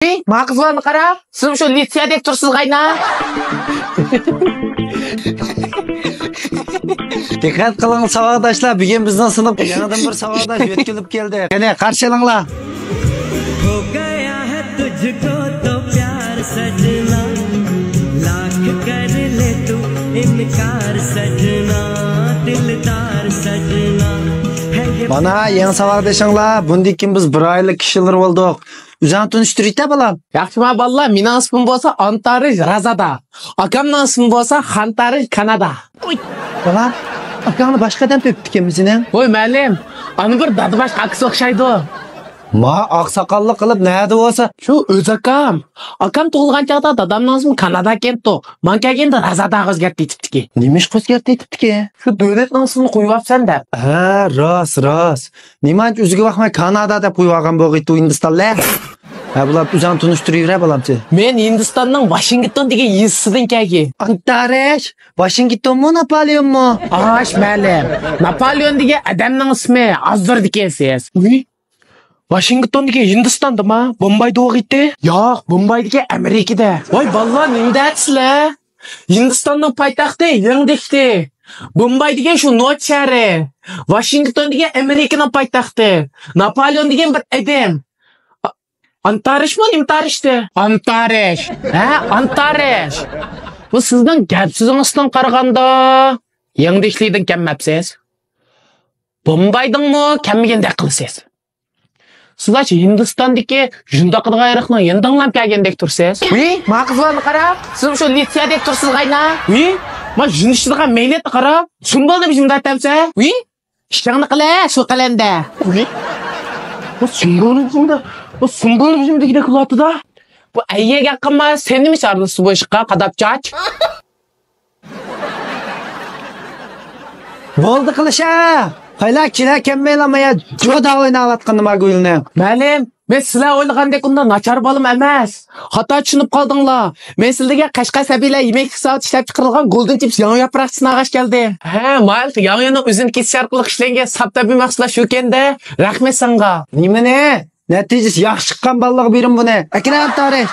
Maqizlarni qarab, siz shu litseyadek tursiz qayna. Dikkat kılın savaqdaşlar, bugün bizden sınıf yanadan bir savaqdaş yetkilip geldi. Kene karşılanglar. हो गया है तुझको तो प्यार सजना लाख कर ले तू इनकार सजना दिलदार सजना Bana yeni savaqdaşыңlar, bundikin biz bir aylık kişiler olduk. Üzan tunuşturuyta balam. Yaxshi ma balla, meni ismim bo'lsa Antarij Razada. Akamning ismi bo'lsa Xantarij Kanada. Balam, akanı başkadan töptük emizine. Voy ma'lim, ani bir dadabash aqsi o'xshaydi. Ma aqsakallı kılıp neydi olsa? Shu o'z akam. Akam tug'ilgan chaqda dadamning ismi Kanada ketdi. Men kelganda Razada o'zgartib ketibdiki. Neymiş o'zgartib ketibdiki? Shu davlatning ismini qo'yibsan deb. Ha, rost. Nimanç üzüge bakmay Kanada deb qo'ygan bo'g'itdi Hindistonlar. Ha, bular uzan tunuşturuyur balamchi. Men Hindistonning Washington degan yezisidan kelgan. Antarij, Washington mu Napoleon mu? Ash ma'lim. Napoleon degan odamning ismi azdir dekansiz. Washington degan Hindistondami? Bombayda o'g'itdi? Yo'q, Bombay degan Amerikada. Voy ballar, nimdatsizlar? Hindistonning poytaxti Yangdekdi. Bombay degan shu Not shahri. Washington degan Amerikaning poytaxti. Napoleon degan bir odam. Antarij mi? Nimtarishdi? Antarij. Ha, Antarij. Bu sizning gap so'zingizdan qaraganda Yangdeklidan kelmabsiz. Bombaydingmi kelmagandek qilasiz. Sizlar Hindistondagi jundaqidagi ayiqni yendanglab kelgandek tursiz. Maqizlarni qarab, siz shu litseyadek tursiz qayna. Ma junishdigan meynatni qarab, sunbolni bizimda aytamsa. Ishingni qila, shu qalanda. Bu sunbolni bizimda gidek qilotida. Bu ayyaga qilma, seni mi chaqirdi bu ishqa qadabchach? Bo'ldi qilisha. Haylakchilar kelmaylamaya joda o'ynayotgan nima gulni. Ma'lim, men sizlar o'ylagandek unda nachar bolim emas. Xato tushunib qoldinglar. Men sizlarga Qashqar sabilar yemak hisobida ishlab chiqarilgan Golden Chips yangi yaproqchi nag'ash keldi. Ha, mayli, yangining o'zini kesish orqali ishlangan saptabi mahsulotlar shu ekanda. Rahmat senga. Nima ne? Natijasi yaxshi chiqqan balliq berim buni. Akram Tarix.